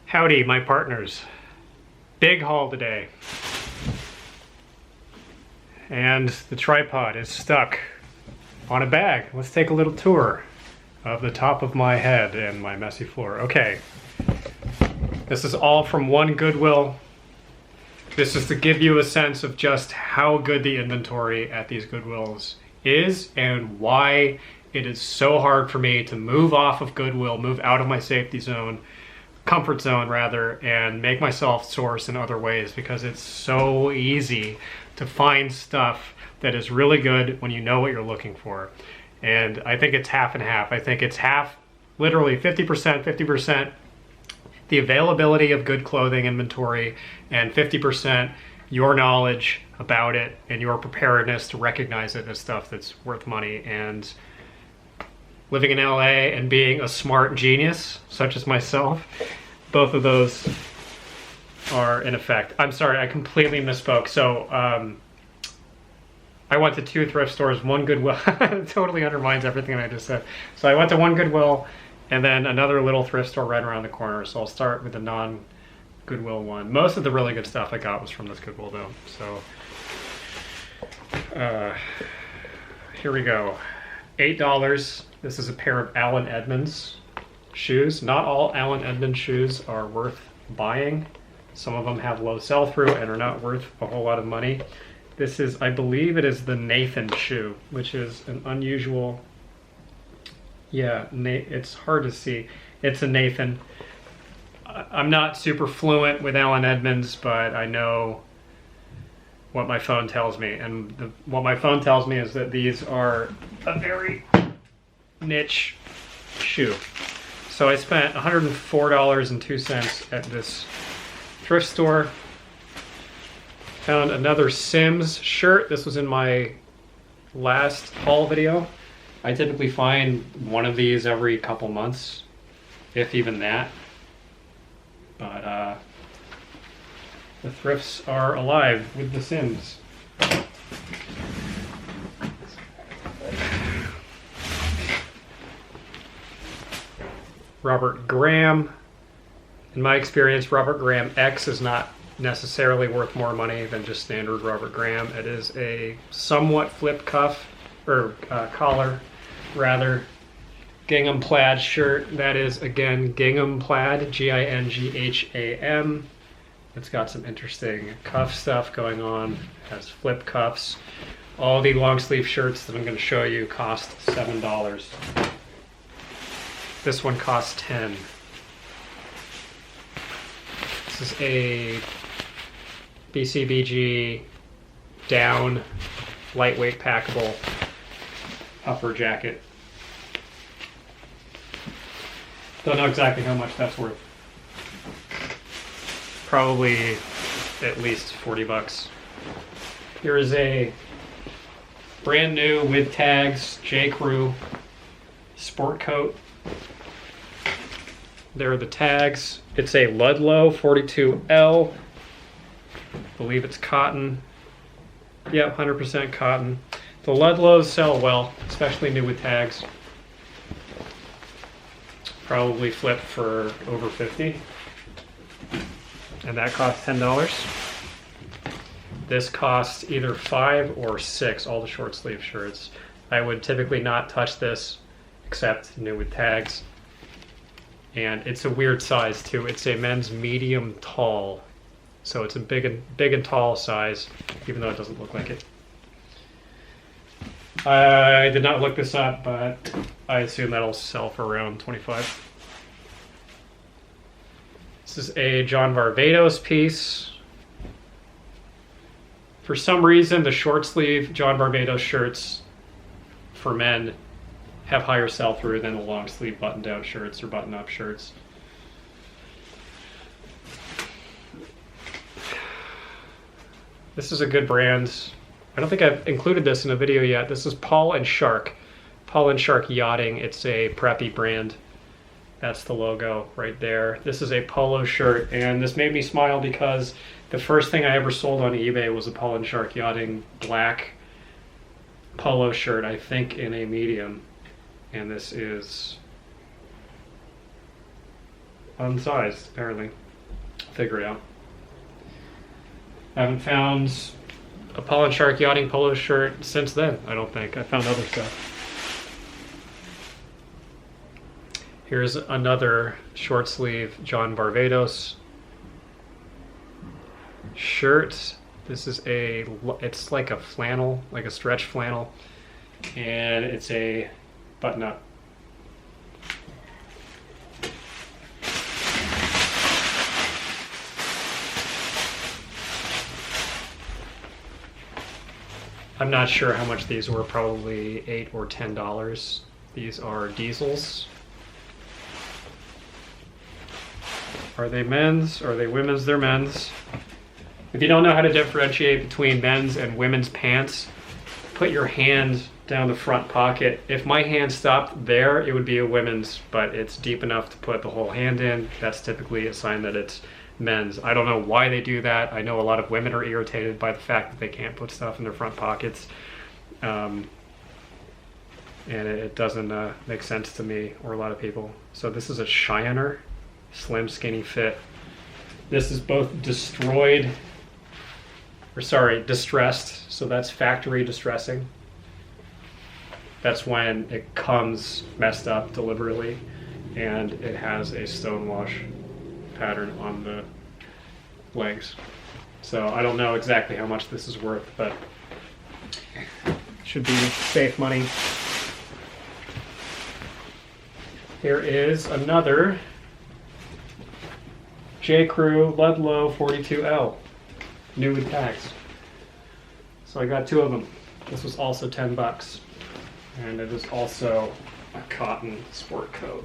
Howdy, my partners. Big haul today. And the tripod is stuck on a bag. Let's take a little tour of the top of my head and my messy floor. Okay, this is all from one Goodwill. This is to give you a sense of just how good the inventory at these Goodwills is and why it is so hard for me to move off of Goodwill, move out of my safety zone, comfort zone rather, and make myself source in other ways, because it's so easy to find stuff that is really good when you know what you're looking for. And I think it's half and half. I think it's half, literally 50%, 50% the availability of good clothing inventory, and 50% your knowledge about it and your preparedness to recognize it as stuff that's worth money. And living in LA and being a smart genius, such as myself, both of those are in effect. I'm sorry, I completely misspoke. So I went to 2 thrift stores, one Goodwill. It totally undermines everything I just said. So I went to one Goodwill and then another little thrift store right around the corner. So I'll start with the non-Goodwill one. Most of the really good stuff I got was from this Goodwill though. So here we go. $8. This is a pair of Allen Edmonds shoes. Not all Allen Edmonds shoes are worth buying. Some of them have low sell-through and are not worth a whole lot of money. This is, I believe it is the Nathan shoe, which is an unusual, it's hard to see. It's a Nathan. I'm not super fluent with Allen Edmonds, but I know what my phone tells me. And what my phone tells me is that these are a very niche shoe. So I spent $104.02 at this thrift store. Found another Sims shirt. This was in my last haul video. I typically find one of these every couple months, if even that. But the thrifts are alive with the Sims. Robert Graham. In my experience, Robert Graham X is not necessarily worth more money than just standard Robert Graham. It is a somewhat flip cuff, or collar rather, gingham plaid shirt. That is, again, gingham plaid, G-I-N-G-H-A-M. It's got some interesting cuff stuff going on. It has flip cuffs. All the long sleeve shirts that I'm going to show you cost $7. This one costs $10. This is a BCBG down, lightweight packable upper jacket. Don't know exactly how much that's worth. Probably at least 40 bucks. Here is a brand new with tags J. Crew sport coat. There are the tags. It's a Ludlow 42L. I believe it's cotton. Yep, 100% cotton. The Ludlows sell well, especially new with tags. Probably flip for over 50. And that costs $10. This costs either 5 or 6, all the short sleeve shirts. I would typically not touch this except new with tags. And it's a weird size too. It's a men's medium tall. So it's a big and tall size, even though it doesn't look like it. I did not look this up, but I assume that'll sell for around $25. This is a John Varvatos piece. For some reason, the short sleeve John Varvatos shirts for men have higher sell-through than the long sleeve button-down shirts or button-up shirts. This is a good brand. I don't think I've included this in a video yet. This is Paul and Shark. Paul and Shark Yachting. It's a preppy brand. That's the logo right there. This is a polo shirt, and this made me smile because the first thing I ever sold on eBay was a Paul and Shark Yachting black polo shirt, I think in a medium. And this is unsized, apparently. Figure it out. I haven't found a Paul & Shark yachting polo shirt since then, I don't think. I found other stuff. Here's another short sleeve John Barbados shirt. This is it's like a flannel, like a stretch flannel, and it's a button up. I'm not sure how much these were, probably $8 or $10. These are diesels. Are they men's? Are they women's? They're men's. If you don't know how to differentiate between men's and women's pants, put your hand down the front pocket. If my hand stopped there, it would be a women's, but it's deep enough to put the whole hand in. That's typically a sign that it's men's. I don't know why they do that. I know a lot of women are irritated by the fact that they can't put stuff in their front pockets. And it doesn't make sense to me or a lot of people. So this is a Cheyenner, slim, skinny fit. This is both distressed. So that's factory distressing. That's when it comes messed up deliberately, and it has a stonewash pattern on the legs. So I don't know exactly how much this is worth, but should be safe money. Here is another J. Crew Ludlow 42L, new with tags. So I got two of them. This was also $10, and it is also a cotton sport coat.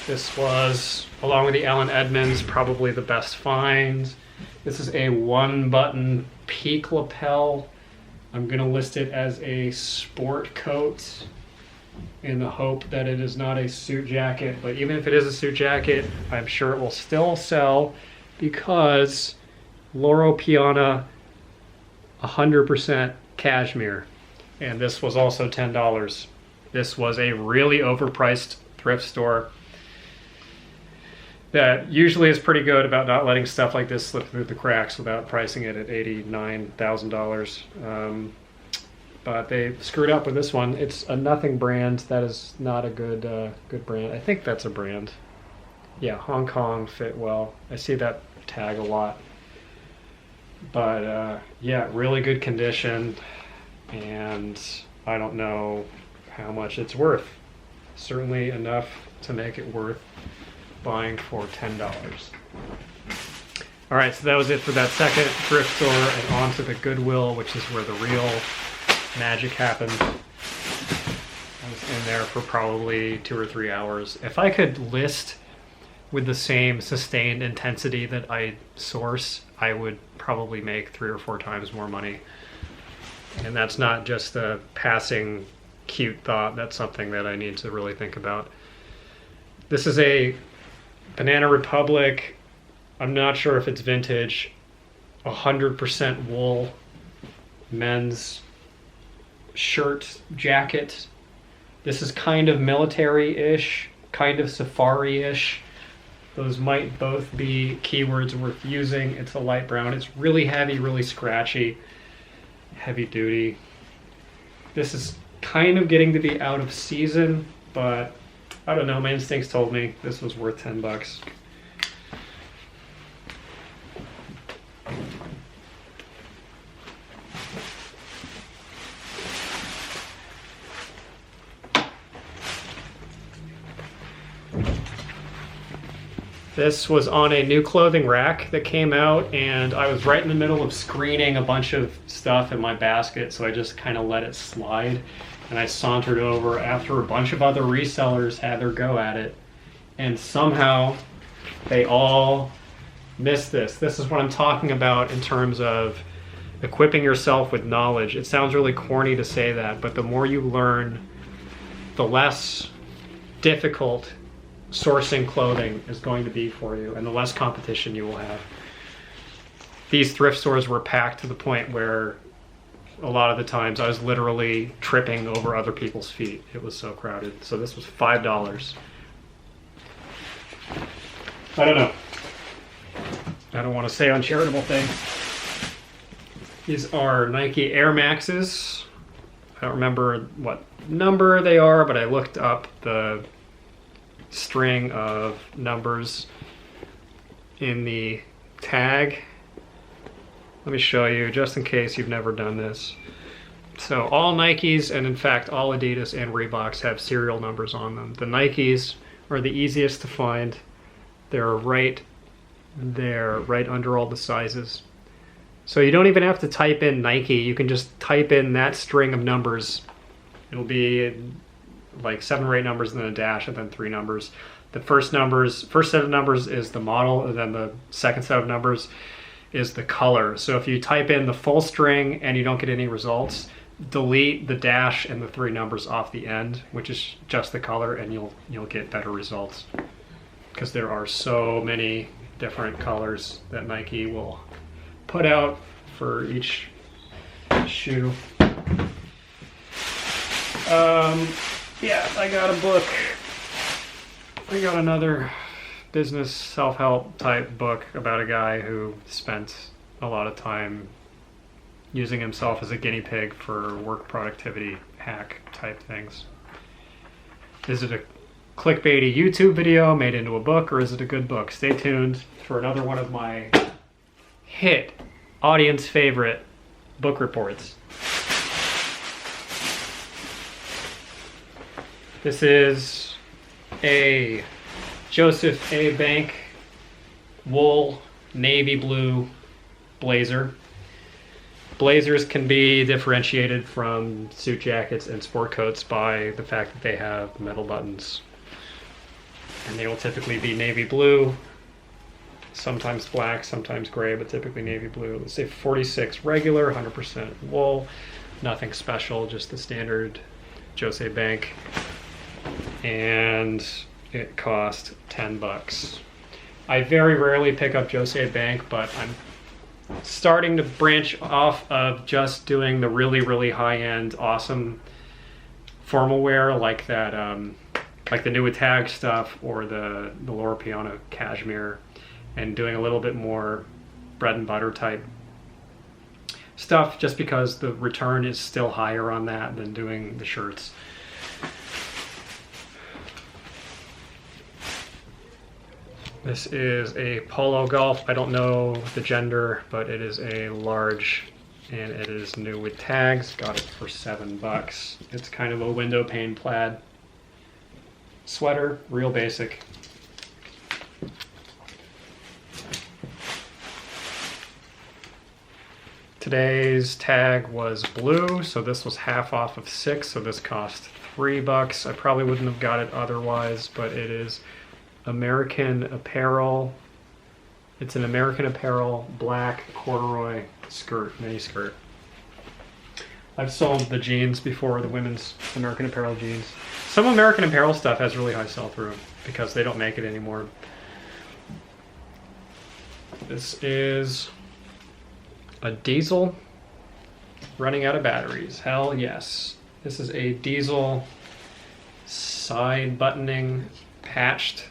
This was, along with the Allen Edmonds, probably the best find. This is a one-button peak lapel. I'm going to list it as a sport coat in the hope that it is not a suit jacket. But even if it is a suit jacket, I'm sure it will still sell because Loro Piana 100% cashmere. And this was also $10. This was a really overpriced thrift store that usually is pretty good about not letting stuff like this slip through the cracks without pricing it at $89,000. But they screwed up with this one. It's a nothing brand. That is not a good brand. I think that's a brand. Yeah, Hong Kong fit well. I see that tag a lot. But yeah, really good condition. And I don't know how much it's worth. Certainly enough to make it worth buying for $10. All right, so that was it for that second thrift store, and on to the Goodwill, which is where the real magic happened. I was in there for probably 2 or 3 hours. If I could list with the same sustained intensity that I source, I would probably make 3 or 4 times more money. And that's not just a passing cute thought. That's something that I need to really think about. This is a Banana Republic. I'm not sure if it's vintage. 100% wool men's shirt jacket. This is kind of military-ish, kind of safari-ish. Those might both be keywords worth using. It's a light brown. It's really heavy, really scratchy, heavy duty. This is kind of getting to be out of season, but I don't know, my instincts told me this was worth $10. This was on a new clothing rack that came out, and I was right in the middle of screening a bunch of stuff in my basket, so I just kind of let it slide. And I sauntered over after a bunch of other resellers had their go at it. And somehow they all missed this. This is what I'm talking about in terms of equipping yourself with knowledge. It sounds really corny to say that, but the more you learn, the less difficult sourcing clothing is going to be for you, and the less competition you will have. These thrift stores were packed to the point where a lot of the times I was literally tripping over other people's feet. It was so crowded. So this was $5. I don't know. I don't want to say uncharitable things. These are Nike Air Maxes. I don't remember what number they are, but I looked up the string of numbers in the tag. Let me show you, just in case you've never done this. So all Nikes, and in fact all Adidas and Reeboks, have serial numbers on them. The Nikes are the easiest to find. They're right there, right under all the sizes. So you don't even have to type in Nike. You can just type in that string of numbers. It'll be like 7 or 8 numbers and then a dash and then 3 numbers. The first set of numbers is the model, and then the second set of numbers is the color. So if you type in the full string and you don't get any results, delete the dash and the 3 numbers off the end, which is just the color, and you'll get better results. Because there are so many different colors that Nike will put out for each shoe. Yeah, I got a book. I got another business self-help type book about a guy who spent a lot of time using himself as a guinea pig for work productivity hack type things. Is it a clickbaity YouTube video made into a book, or is it a good book? Stay tuned for another one of my hit, audience favorite book reports. This is a Joseph A. Bank wool navy blue blazer. Blazers can be differentiated from suit jackets and sport coats by the fact that they have metal buttons. And they will typically be navy blue, sometimes black, sometimes gray, but typically navy blue. Let's say 46 regular, 100% wool, nothing special, just the standard Jose Bank. And it cost $10. I very rarely pick up Jose Bank, but I'm starting to branch off of just doing the really, really high-end, awesome formal wear like that, like the new with tag stuff or the Laura Piana cashmere, and doing a little bit more bread and butter type stuff, just because the return is still higher on that than doing the shirts. This is a polo golf. I don't know the gender, but it is a large, and it is new with tags. Got it for $7. It's kind of a window pane plaid sweater, real basic. Today's tag was blue, so this was half off of 6, so this cost $3. I probably wouldn't have got it otherwise, but it is American Apparel. It's an American Apparel black corduroy skirt, mini skirt. I've sold the jeans before, the women's American Apparel jeans. Some American Apparel stuff has really high sell-through because they don't make it anymore. This is a Diesel running out of batteries. Hell yes. This is a Diesel side buttoning patched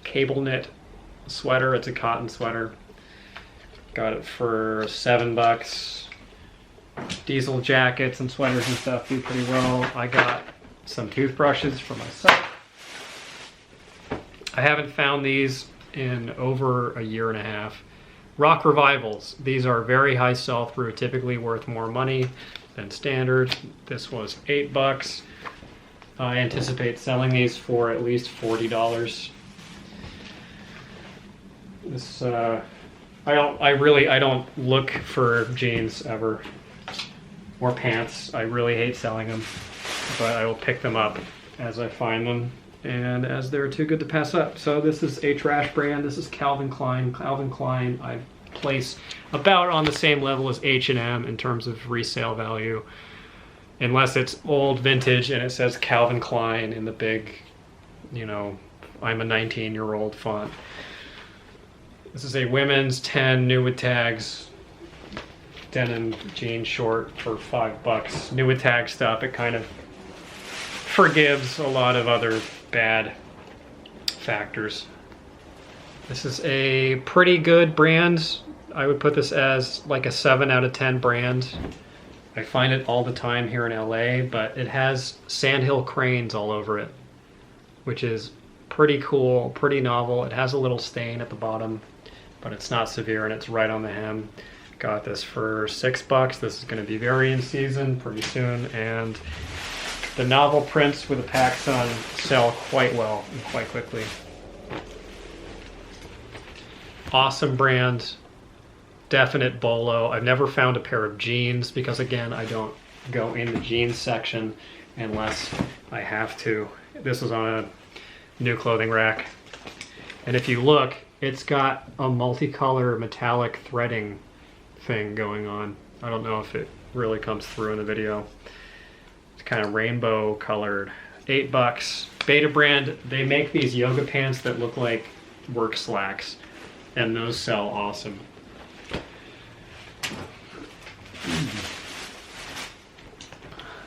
cable knit sweater. It's a cotton sweater. Got it for $7. Diesel jackets and sweaters and stuff do pretty well. I got some toothbrushes for myself. I haven't found these in over a year and a half. Rock Revivals. These are very high sell-through, typically worth more money than standard. This was $8. I anticipate selling these for at least $40. This I don't look for jeans ever, or pants. I really hate selling them, but I will pick them up as I find them and as they're too good to pass up. So this is a trash brand. This is Calvin Klein. Calvin Klein I place about on the same level as H&M in terms of resale value, unless it's old vintage and it says Calvin Klein in the big, you know, I'm a 19-year-old font. This is a women's 10 new with tags denim jean short for $5. New with tag stuff, it kind of forgives a lot of other bad factors. This is a pretty good brand. I would put this as like a 7 out of 10 brand. I find it all the time here in LA, but it has sandhill cranes all over it, which is pretty cool, pretty novel. It has a little stain at the bottom, but it's not severe and it's right on the hem. Got this for $6. This is going to be very in season pretty soon, and the novel prints with the packs on sell quite well and quite quickly. Awesome brand. Definite bolo. I've never found a pair of jeans because, again, I don't go in the jeans section unless I have to. This is on a new clothing rack. And if you look, it's got a multicolor metallic threading thing going on. I don't know if it really comes through in the video. It's kind of rainbow colored. $8. Beta brand, they make these yoga pants that look like work slacks, and those sell awesome.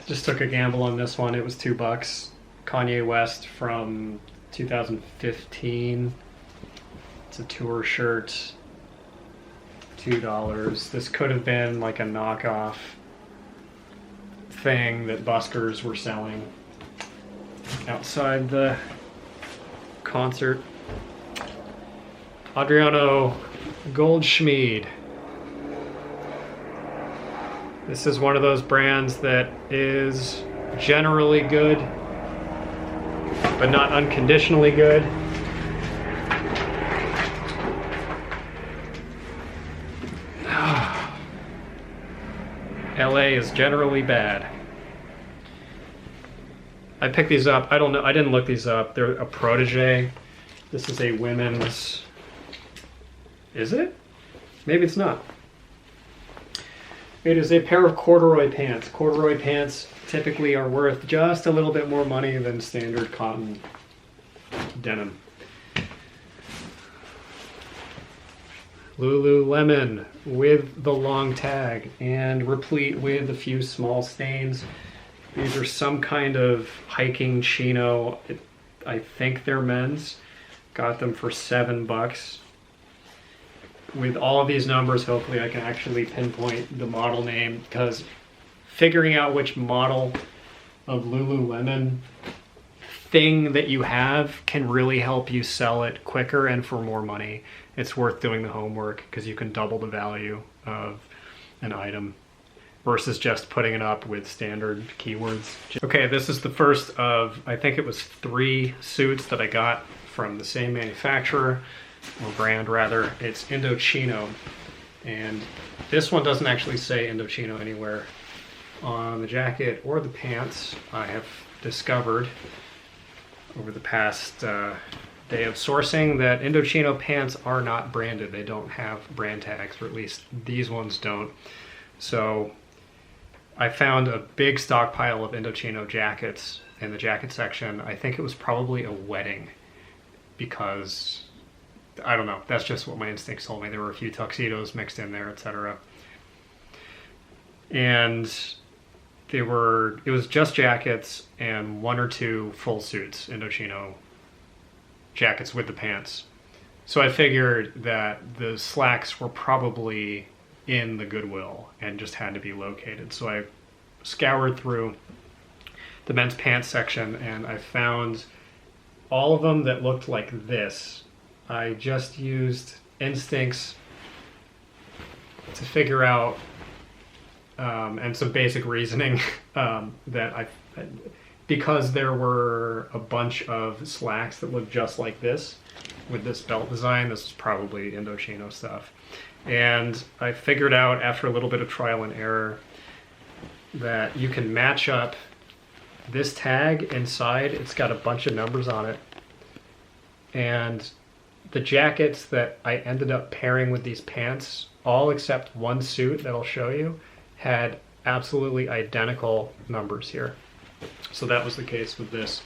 Just took a gamble on this one. It was $2. Kanye West from 2015. It's a tour shirt. $2. This could have been like a knockoff thing that buskers were selling outside the concert. Adriano Goldschmied. This is one of those brands that is generally good, but not unconditionally good. LA is generally bad. I picked these up. I don't know. I didn't look these up. They're a protege. This is a women's. Is it? Maybe it's not. It is a pair of corduroy pants. Corduroy pants typically are worth just a little bit more money than standard cotton denim. Lululemon with the long tag and replete with a few small stains. These are some kind of hiking chino. I think they're men's. Got them for $7. With all of these numbers, hopefully I can actually pinpoint the model name, because figuring out which model of Lululemon thing that you have can really help you sell it quicker and for more money. It's worth doing the homework because you can double the value of an item versus just putting it up with standard keywords. Okay, this is the first of, I think it was 3 suits that I got from the same manufacturer, or brand rather. It's Indochino, and this one doesn't actually say Indochino anywhere on the jacket or the pants. I have discovered over the past day of sourcing that Indochino pants are not branded. They don't have brand tags, or at least these ones don't. So I found a big stockpile of Indochino jackets in the jacket section. I think it was probably a wedding, because I don't know, that's just what my instincts told me. There were a few tuxedos mixed in there, etc. And it was just jackets and 1 or 2 full suits, Indochino jackets with the pants. So I figured that the slacks were probably in the Goodwill and just had to be located. So I scoured through the men's pants section and I found all of them that looked like this. I just used instincts to figure out and some basic reasoning that because there were a bunch of slacks that looked just like this with this belt design, this is probably Indochino stuff. And I figured out after a little bit of trial and error that you can match up this tag inside. It's got a bunch of numbers on it, and the jackets that I ended up pairing with these pants, all except one suit that I'll show you, had absolutely identical numbers here. So that was the case with this.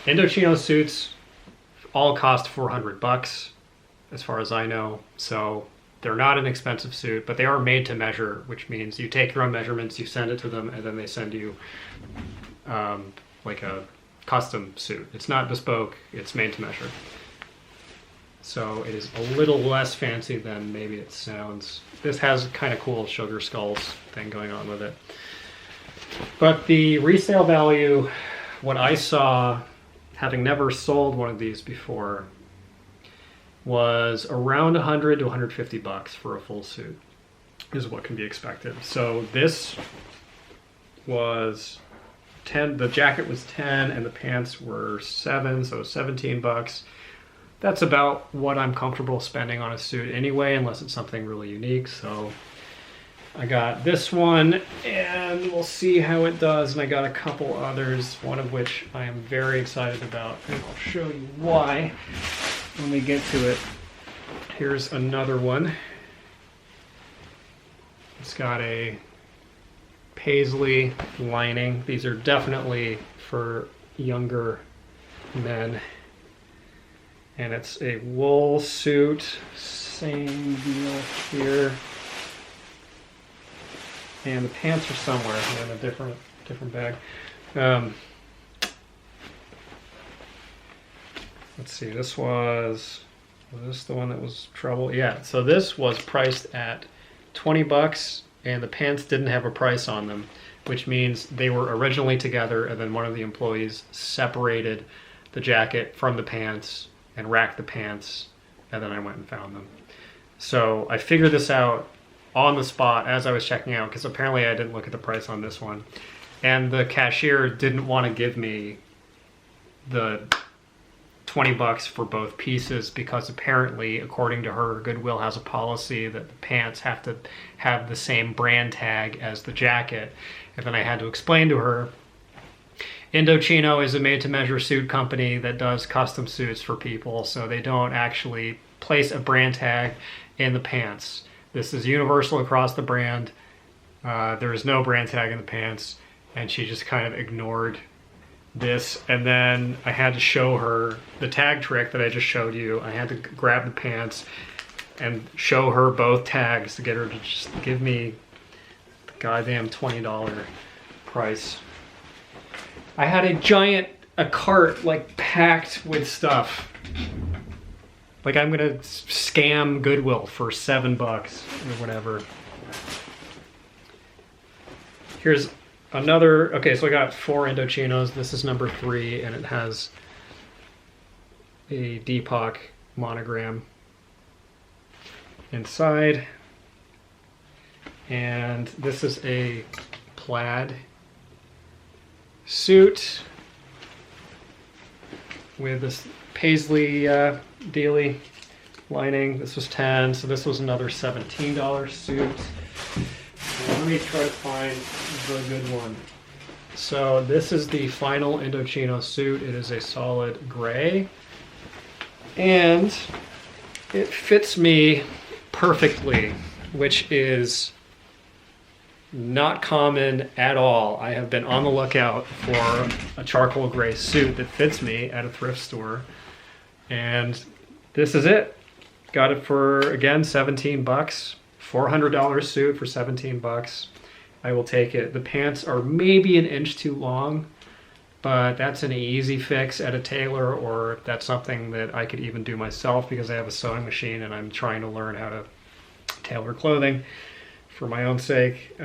Indochino suits all cost $400 as far as I know. So they're not an expensive suit, but they are made to measure, which means you take your own measurements, you send it to them, and then they send you like a custom suit. It's not bespoke, it's made to measure. So it is a little less fancy than maybe it sounds. This has kind of cool sugar skulls thing going on with it. But the resale value, what I saw, having never sold one of these before, was around 100 to 150 bucks for a full suit, is what can be expected. So this was 10, the jacket was 10 and the pants were 7, so 17 bucks. That's about what I'm comfortable spending on a suit anyway, unless it's something really unique. So I got this one and we'll see how it does. And I got a couple others, one of which I am very excited about, and I'll show you why when we get to it. Here's another one. It's got a paisley lining. These are definitely for younger men. And it's a wool suit, same deal here. And the pants are somewhere in a different bag. Let's see, was this the one that was trouble? Yeah, so this was priced at 20 bucks and the pants didn't have a price on them, which means they were originally together and then one of the employees separated the jacket from the pants and racked the pants, and then I went and found them. So I figured this out on the spot as I was checking out, because apparently I didn't look at the price on this one. And the cashier didn't want to give me the 20 bucks for both pieces because apparently, according to her, Goodwill has a policy that the pants have to have the same brand tag as the jacket. And then I had to explain to her, Indochino is a made-to-measure suit company that does custom suits for people, so they don't actually place a brand tag in the pants. This is universal across the brand. There is no brand tag in the pants, and she just kind of ignored this. And then I had to show her the tag trick that I just showed you. I had to grab the pants and show her both tags to get her to just give me the goddamn $20 price. I had a cart like packed with stuff. Like I'm gonna scam Goodwill for $7 or whatever. Here's another, okay, so I got 4 Indochinos. This is number 3 and it has a Depop monogram inside. And this is a plaid suit with this paisley dealy lining. This was 10, so this was another $17 suit. Let me try to find the good one. So this is the final Indochino suit. It is a solid gray and it fits me perfectly, which is not common at all. I have been on the lookout for a charcoal gray suit that fits me at a thrift store, and this is it. Got it for, again, 17 bucks. $400 suit for 17 bucks. I will take it. The pants are maybe an inch too long, but that's an easy fix at a tailor, or that's something that I could even do myself because I have a sewing machine and I'm trying to learn how to tailor clothing for my own sake.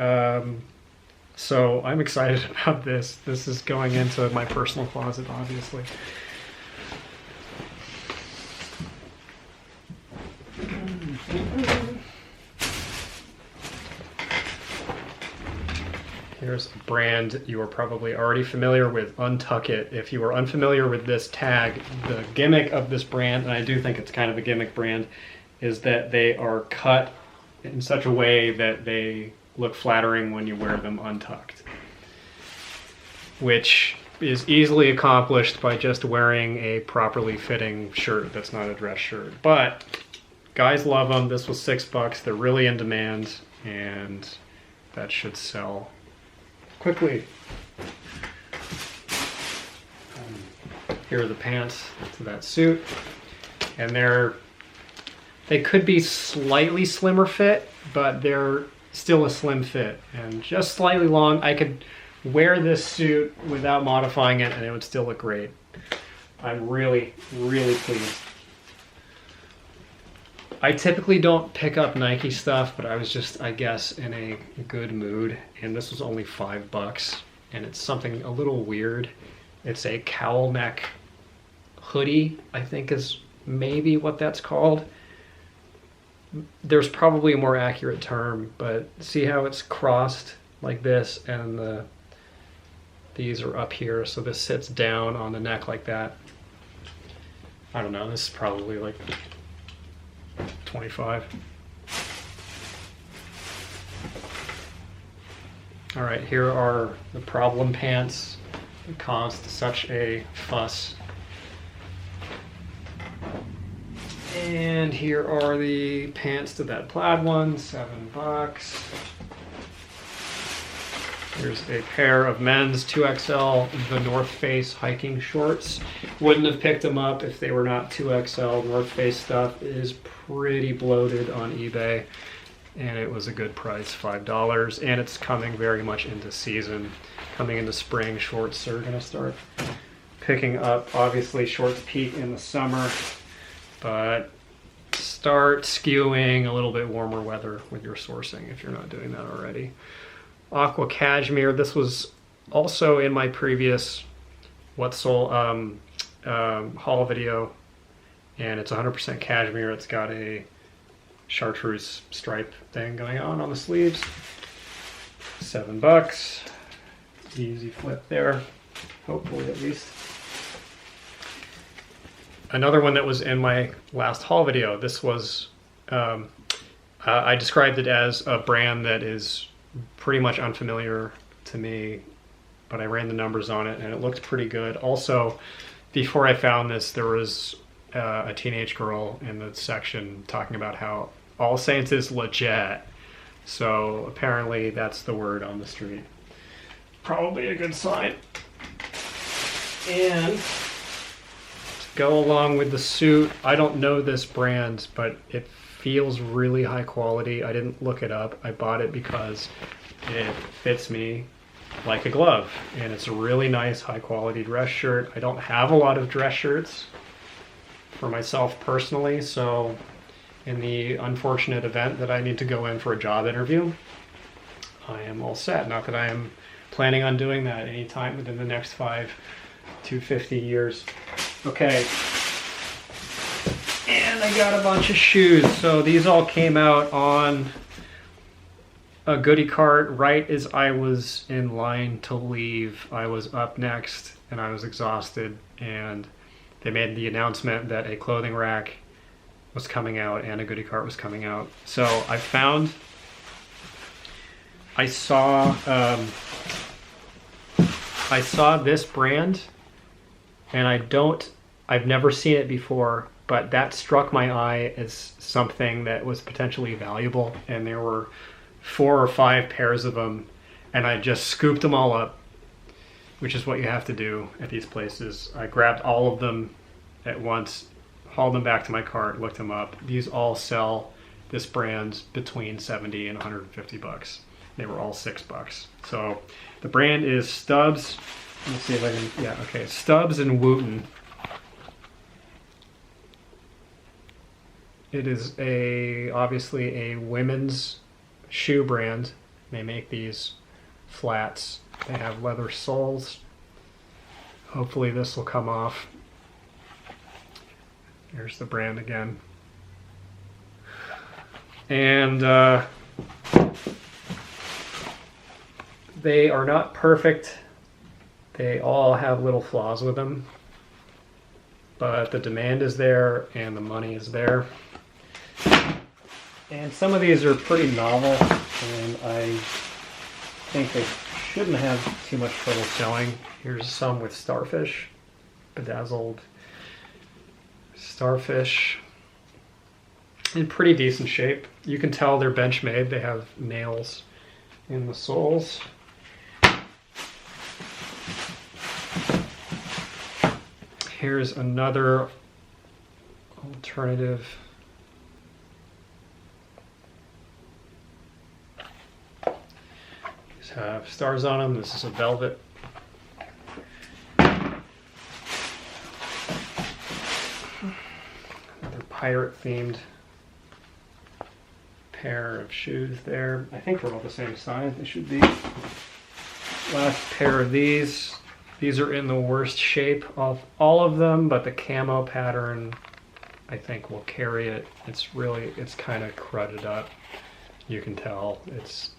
So I'm excited about this. This is going into my personal closet, obviously. Here's a brand you are probably already familiar with, Untuck It. If you are unfamiliar with this tag, the gimmick of this brand, and I do think it's kind of a gimmick brand, is that they are cut in such a way that they look flattering when you wear them untucked, which is easily accomplished by just wearing a properly fitting shirt that's not a dress shirt. But guys love them. This was $6. They're really in demand, and that should sell quickly. Here are the pants to that suit, and they could be slightly slimmer fit, but they're still a slim fit and just slightly long. I could wear this suit without modifying it and it would still look great. I'm really, really pleased. I typically don't pick up Nike stuff, but I was just, I guess, in a good mood, and this was only $5, and it's something a little weird. It's a cowl neck hoodie, I think is maybe what that's called. There's probably a more accurate term, but see how it's crossed like this, and these are up here, so this sits down on the neck like that. I don't know, this is probably like 25. All right, here are the problem pants that caused such a fuss. And here are the pants to that plaid one, $7. Here's a pair of men's 2XL, the North Face hiking shorts. Wouldn't have picked them up if they were not 2XL. North Face stuff is pretty bloated on eBay, and it was a good price, $5. And it's coming very much into season. Coming into spring, shorts are gonna start picking up. Obviously, shorts peak in the summer, but start skewing a little bit warmer weather with your sourcing if you're not doing that already. Aqua Cashmere, this was also in my previous What Sold haul video, and it's 100% cashmere. It's got a chartreuse stripe thing going on the sleeves. $7. Easy flip there, hopefully at least. Another one that was in my last haul video, this was, I described it as a brand that is pretty much unfamiliar to me, but I ran the numbers on it and it looked pretty good. Also, before I found this, there was a teenage girl in the section talking about how All Saints is legit. So apparently that's the word on the street. Probably a good sign. And to go along with the suit, I don't know this brand, but it feels really high quality. I didn't look it up. I bought it because it fits me like a glove, and it's a really nice high quality dress shirt. I don't have a lot of dress shirts for myself personally, so in the unfortunate event that I need to go in for a job interview, I am all set. Not that I am planning on doing that anytime within the next 5 to 50 years. Okay. And I got a bunch of shoes. So these all came out on a goodie cart right as I was in line to leave. I was up next and I was exhausted, and they made the announcement that a clothing rack was coming out and a goodie cart was coming out. So I saw this brand, and I've never seen it before, but that struck my eye as something that was potentially valuable, and there were 4 or 5 pairs of them, and I just scooped them all up, which is what you have to do at these places. I grabbed all of them at once, hauled them back to my cart, looked them up. These all sell, this brand, between 70 and 150 bucks. They were all $6. So the brand is Stubbs. Let's see if I can, yeah, okay. Stubbs and Wooten. It is obviously a women's shoe brand. They make these flats. They have leather soles. Hopefully this will come off. There's the brand again. And they are not perfect. They all have little flaws with them. But the demand is there and the money is there. And some of these are pretty novel, and I think they shouldn't have too much trouble selling. Here's some with starfish, bedazzled starfish, in pretty decent shape. You can tell they're bench made. They have nails in the soles. Here's another alternative. These have stars on them. This is a velvet. Another pirate themed pair of shoes there. I think they're all the same size. They should be. Last pair of these. These are in the worst shape of all of them, but the camo pattern, I think, will carry it. It's kind of crudded up. You can tell it's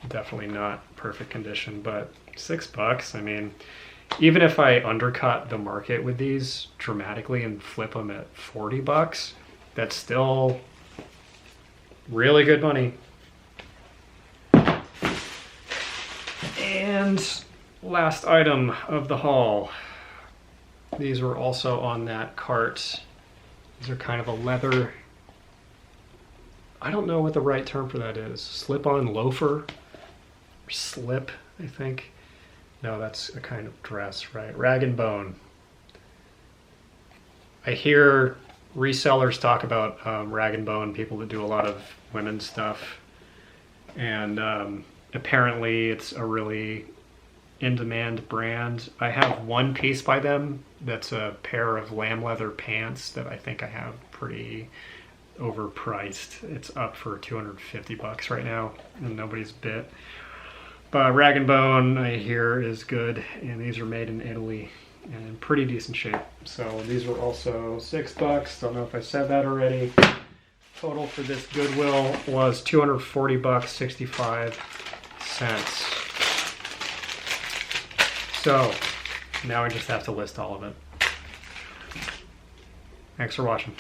definitely not perfect condition, but $6. I mean, even if I undercut the market with these dramatically and flip them at $40, that's still really good money. And last item of the haul. These were also on that cart. These are kind of a leather, I don't know what the right term for that is. Slip-on loafer? Or slip, I think. No, that's a kind of dress, right? Rag and Bone. I hear resellers talk about Rag and Bone, people that do a lot of women's stuff. And apparently it's a really in-demand brand. I have one piece by them that's a pair of lamb leather pants that I think I have pretty overpriced. It's up for $250 right now and nobody's bit. But Rag and Bone, I hear, is good, and these are made in Italy and in pretty decent shape. So these were also $6. Don't know if I said that already. Total for this Goodwill was $240.65. So now I just have to list all of it. Thanks for watching.